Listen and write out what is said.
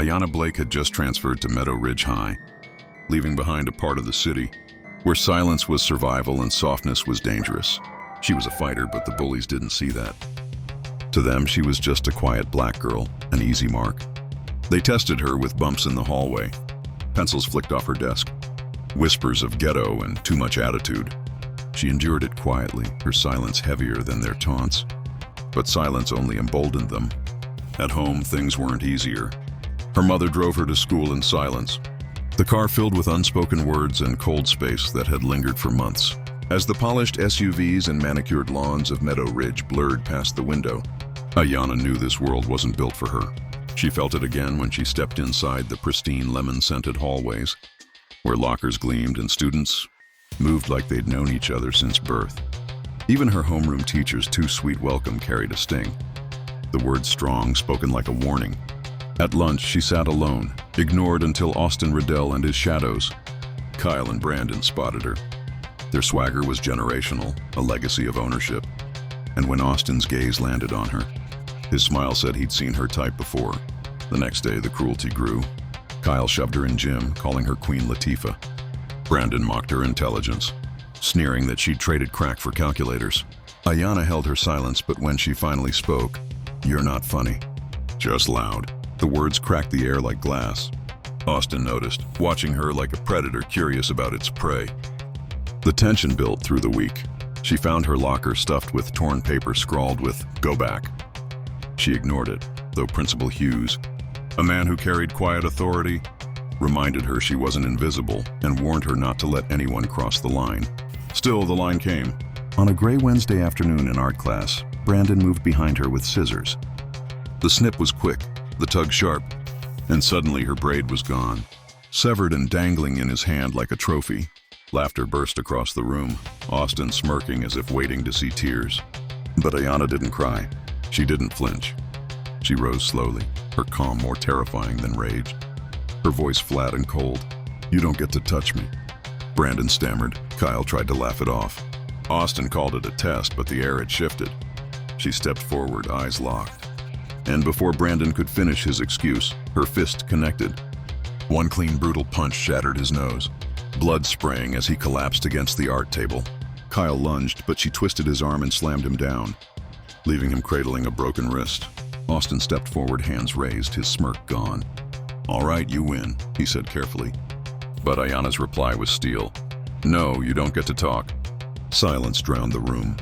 Ayana Blake had just transferred to Meadow Ridge High, leaving behind a part of the city where silence was survival and softness was dangerous. She was a fighter, but the bullies didn't see that. To them, she was just a quiet black girl, an easy mark. They tested her with bumps in the hallway. Pencils flicked off her desk. Whispers of ghetto and too much attitude. She endured it quietly, her silence heavier than their taunts. But silence only emboldened them. At home, things weren't easier. Her mother drove her to school in silence, the car filled with unspoken words and cold space that had lingered for months. As the polished SUVs and manicured lawns of Meadow Ridge blurred past the window, Ayana knew this world wasn't built for her. She felt it again when she stepped inside the pristine lemon-scented hallways, where lockers gleamed and students moved like they'd known each other since birth. Even her homeroom teacher's too sweet welcome carried a sting. The word strong spoken like a warning. At lunch, she sat alone, ignored until Austin Riddell and his shadows, Kyle and Brandon, spotted her. Their swagger was generational, a legacy of ownership. And when Austin's gaze landed on her, his smile said he'd seen her type before. The next day, the cruelty grew. Kyle shoved her in gym, calling her Queen Latifah. Brandon mocked her intelligence, sneering that she'd traded crack for calculators. Ayana held her silence, but when she finally spoke, "You're not funny." Just loud. The words cracked the air like glass. Austin noticed, watching her like a predator curious about its prey. The tension built through the week. She found her locker stuffed with torn paper scrawled with "Go back." She ignored it, though Principal Hughes, a man who carried quiet authority, reminded her she wasn't invisible and warned her not to let anyone cross the line. Still, the line came. On a gray Wednesday afternoon in art class, Brandon moved behind her with scissors. The snip was quick, the tug sharp, and suddenly her braid was gone, severed and dangling in his hand like a trophy. Laughter burst across the room, Austin smirking as if waiting to see tears. But Ayana didn't cry. She didn't flinch. She rose slowly, her calm more terrifying than rage. Her voice flat and cold. "You don't get to touch me." Brandon stammered. Kyle tried to laugh it off. Austin called it a test, but the air had shifted. She stepped forward, eyes locked. And before Brandon could finish his excuse, her fist connected. One clean, brutal punch shattered his nose, blood spraying as he collapsed against the art table. Kyle lunged, but she twisted his arm and slammed him down, leaving him cradling a broken wrist. Austin stepped forward, hands raised, his smirk gone. "All right, you win," he said carefully. But Ayana's reply was steel. "No, you don't get to talk." Silence drowned the room.